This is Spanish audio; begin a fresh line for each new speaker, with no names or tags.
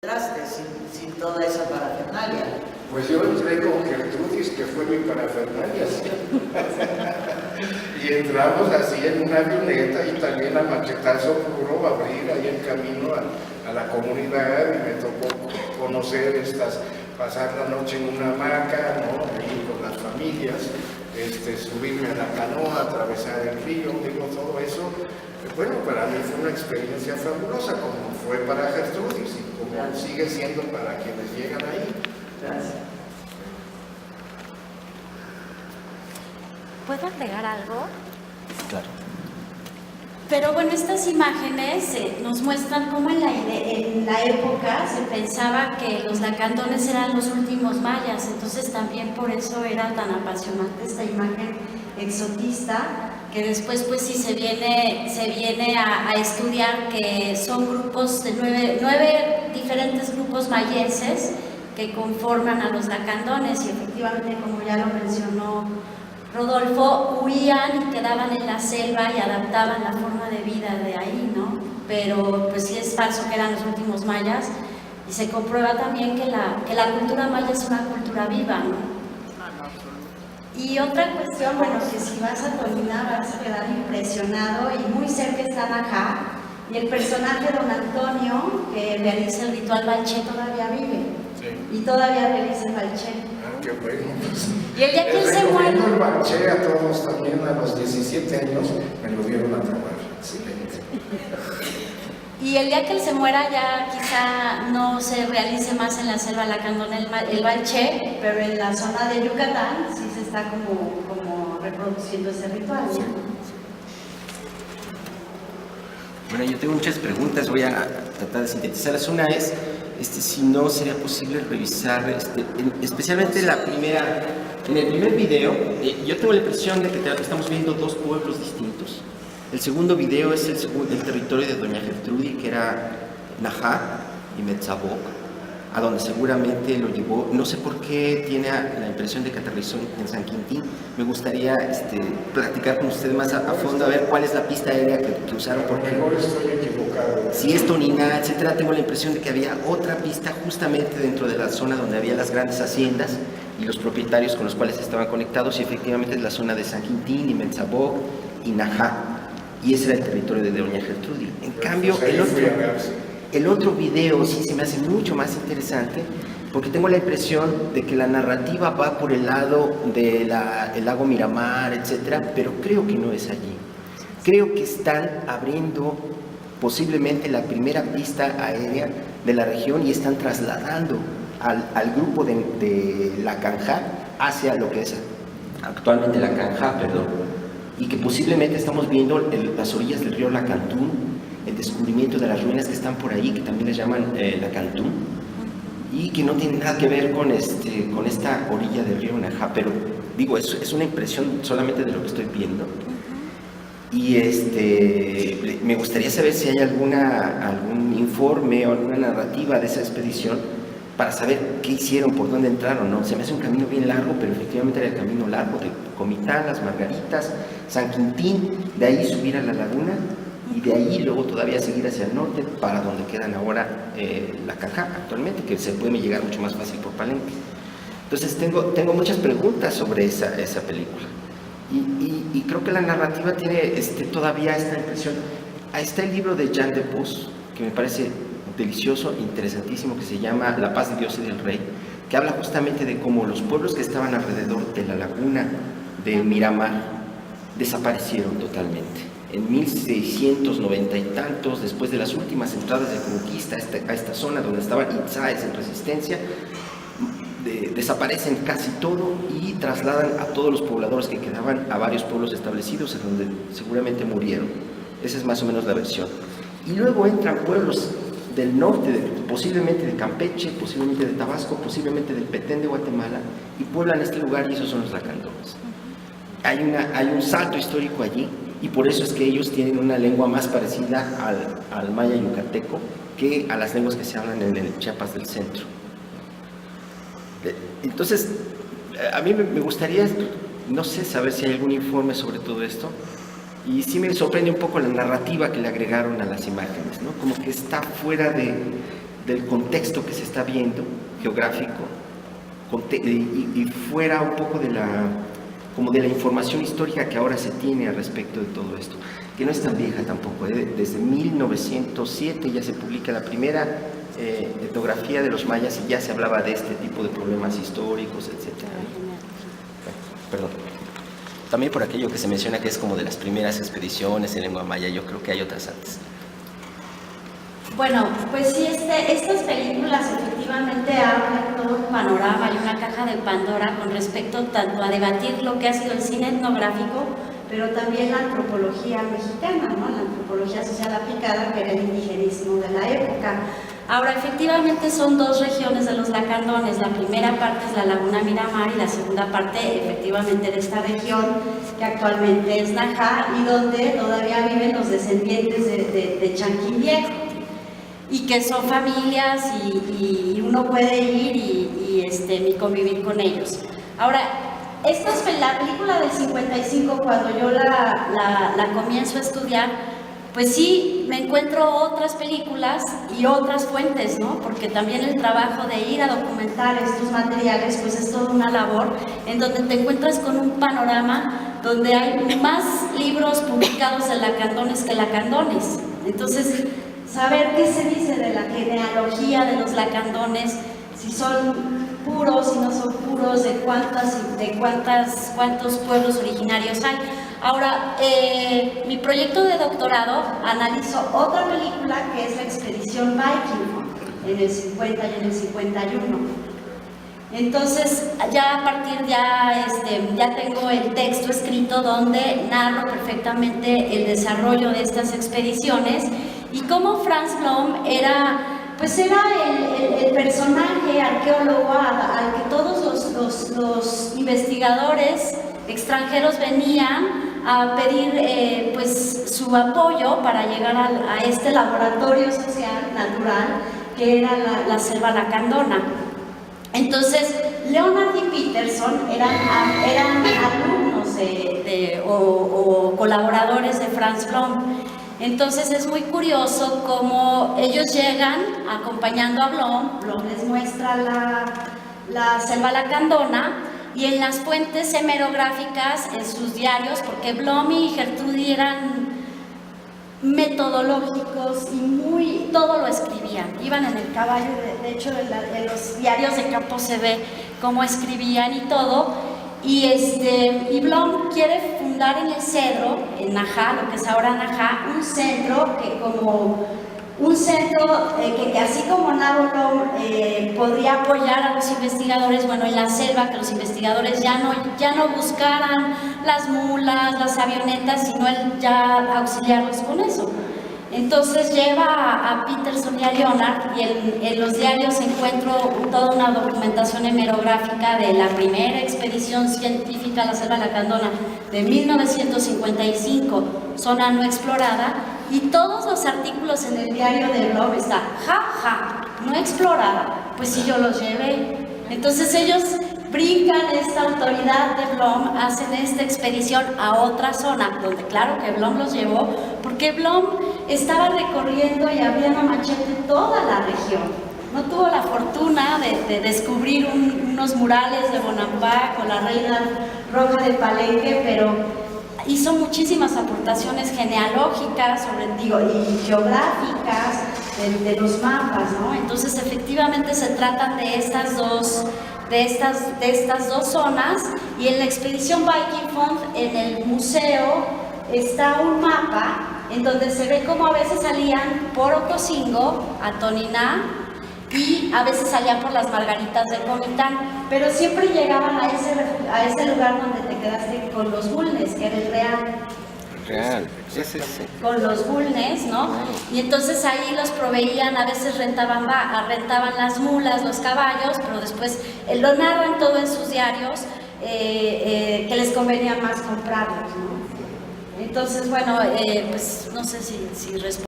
traste sin toda esa parafernalia.
Pues yo entré con Gertrudis, que fue mi parafernalia, ¿sí? Y entramos así en una avioneta y también a machetazo puro abrir ahí el camino a la comunidad, y me tocó conocer pasar la noche en una hamaca, ¿no? Ahí con las familias, subirme a la canoa, atravesar el río, digo, todo eso. Bueno, para mí fue una experiencia fabulosa, como fue para Gertrudis y como sigue siendo para quienes llegan ahí.
Gracias.
¿Puedo agregar algo?
Claro.
Pero bueno, estas imágenes nos muestran cómo en la época se pensaba que los lacandones eran los últimos mayas, entonces también por eso era tan apasionante esta imagen exotista, que después pues sí se viene a estudiar que son grupos de nueve diferentes grupos mayenses que conforman a los lacandones, y efectivamente, como ya lo mencionó Rodolfo, huían y quedaban en la selva y adaptaban la forma de vida de ahí, ¿no? Pero pues sí es falso que eran los últimos mayas, y se comprueba también que la cultura maya es una cultura viva, ¿no? Y otra cuestión, bueno, que si vas a Tolina vas a quedar impresionado, y muy cerca está Najá, y el personaje Don Antonio, que realiza el ritual Balché, todavía vive. Sí. Y todavía realiza el Balché.
Ah, qué bueno. Pues,
y el día que él se muere...
el Balché a todos también a los 17 años, me lo dieron a probar. Excelente.
Y el día que él se muera ya quizá no se realice más en la selva lacandona el Balché, pero en la zona de Yucatán sí se está como reproduciendo ese ritual, ¿no? Sí.
Bueno, yo tengo muchas preguntas, voy a tratar de sintetizarlas. Una es, si no sería posible revisar, especialmente la primera, en el primer video, yo tengo la impresión de que estamos viendo dos pueblos distintos. El segundo video es el territorio de Doña Gertrudis, que era Najá y Metzaboc, a donde seguramente lo llevó. No sé por qué tiene la impresión de que aterrizó en San Quintín. Me gustaría platicar con usted más a fondo, a ver cuál es la pista aérea que usaron. Porque
mejor estoy equivocado.
Si es Toniná, etcétera, tengo la impresión de que había otra pista justamente dentro de la zona donde había las grandes haciendas y los propietarios con los cuales estaban conectados, y efectivamente es la zona de San Quintín y Metzaboc y Najá. Y ese era el territorio de Doña Gertrudis. En cambio, el otro video sí se me hace mucho más interesante, porque tengo la impresión de que la narrativa va por el lado del lago Miramar, etcétera, pero creo que no es allí. Creo que están abriendo posiblemente la primera pista aérea de la región y están trasladando al grupo de la Canjá hacia lo que es actualmente la Canjá, y que posiblemente estamos viendo las orillas del río Lacantún, el descubrimiento de las ruinas que están por ahí, que también les llaman Lacantún, y que no tienen nada que ver con esta orilla del río Najá, pero digo, es una impresión solamente de lo que estoy viendo. Y me gustaría saber si hay algún informe o alguna narrativa de esa expedición para saber qué hicieron, por dónde entraron, ¿no? Se me hace un camino bien largo, pero efectivamente era el camino largo de Comitán, Las Margaritas, San Quintín, de ahí subir a la laguna y de ahí luego todavía seguir hacia el norte para donde quedan ahora la Canjá actualmente, que se puede llegar mucho más fácil por Palenque. Entonces tengo muchas preguntas sobre esa película. Y creo que la narrativa tiene todavía esta impresión. Ahí está el libro de Jean de Pos, que me parece delicioso, interesantísimo, que se llama La paz de Dios y del Rey, que habla justamente de cómo los pueblos que estaban alrededor de la laguna de Miramar desaparecieron totalmente. En 1690 y tantos, después de las últimas entradas de conquista a esta zona donde estaban Itzáes en resistencia, desaparecen casi todo y trasladan a todos los pobladores que quedaban a varios pueblos establecidos en donde seguramente murieron. Esa es más o menos la versión. Y luego entran pueblos del norte, posiblemente de Campeche, posiblemente de Tabasco, posiblemente del Petén de Guatemala, y pueblan este lugar, y esos son los lacandones. Hay un salto histórico allí, y por eso es que ellos tienen una lengua más parecida al maya yucateco que a las lenguas que se hablan en el Chiapas del centro. Entonces, a mí me gustaría, no sé, saber si hay algún informe sobre todo esto, y sí me sorprende un poco la narrativa que le agregaron a las imágenes, ¿no? Como que está fuera del contexto que se está viendo, geográfico, y fuera un poco de la información histórica que ahora se tiene al respecto de todo esto, que no es tan vieja tampoco, desde 1907 ya se publica la primera etnografía de los mayas y ya se hablaba de este tipo de problemas históricos, etc. Perdón. También por aquello que se menciona que es como de las primeras expediciones en lengua maya, yo creo que hay otras antes.
Bueno, pues sí, estas películas efectivamente abren todo un panorama y una caja de Pandora con respecto tanto a debatir lo que ha sido el cine etnográfico, pero también la antropología mexicana, ¿no? La antropología social aplicada, que era el indigenismo de la época. Ahora, efectivamente son dos regiones de los lacandones. La primera parte es la Laguna Miramar y la segunda parte, efectivamente, de esta región, que actualmente es Najá y donde todavía viven los descendientes de Chanquín Viejo, y que son familias y uno puede ir y convivir con ellos. Ahora, esta es la película del 55, cuando yo la comienzo a estudiar, pues sí, me encuentro otras películas y otras fuentes, ¿no? Porque también el trabajo de ir a documentar estos materiales, pues es toda una labor en donde te encuentras con un panorama donde hay más libros publicados en lacandones que lacandones. Entonces, saber qué se dice de la genealogía de los lacandones, si son puros, si no son puros, de cuántos pueblos originarios hay. Ahora, mi proyecto de doctorado analizó otra película que es la Expedición Viking, en el 50 y en el 51. Entonces, ya a partir ya tengo el texto escrito donde narro perfectamente el desarrollo de estas expediciones y cómo Franz Blom era el personaje arqueólogo al que todos los investigadores extranjeros venían a pedir su apoyo para llegar a este laboratorio social natural que era la selva lacandona. Entonces, Leonard y Peterson eran alumnos o colaboradores de Franz Blom. Entonces es muy curioso cómo ellos llegan acompañando a Blom. Blom les muestra la selva lacandona y en las fuentes hemerográficas, en sus diarios, porque Blom y Gertrudis eran metodológicos y todo lo escribían. Iban en el caballo, de hecho en los diarios de campo se ve cómo escribían y todo. Y Blom quiere fundar en el Cedro, en Najá, lo que es ahora Najá, un centro que así como Nabolón podría apoyar a los investigadores, bueno, en la selva, que los investigadores ya no buscaran las mulas, las avionetas, sino él ya auxiliarlos con eso. Entonces lleva a Peterson y a Leonard, y en los diarios encuentro toda una documentación hemerográfica de la primera expedición científica a la selva lacandona de 1955, zona no explorada, y todos los artículos en el diario de Blom está, no explorada, pues si yo los llevé. Entonces ellos brincan esta autoridad de Blom, hacen esta expedición a otra zona, donde claro que Blom los llevó, porque Blom estaba recorriendo y abriendo a machete toda la región. No tuvo la fortuna de descubrir unos murales de Bonampak o la Reina Roja de Palenque, pero hizo muchísimas aportaciones genealógicas, y geográficas, de los mapas, ¿no? Entonces efectivamente se tratan de estas dos zonas, y en la expedición Viking Fund, en el museo, está un mapa en donde se ve cómo a veces salían por Ocosingo, a Toniná, y a veces salían por las Margaritas de Comitán, pero siempre llegaban a ese lugar donde te quedaste con los Bulnes, que era el Real.
Sí.
Con los Bulnes, ¿no? Y entonces ahí los proveían, a veces rentaban las mulas, los caballos, pero después lo narran todo en sus diarios, que les convenía más comprarlos, ¿no? Entonces, bueno, pues no sé si respondo.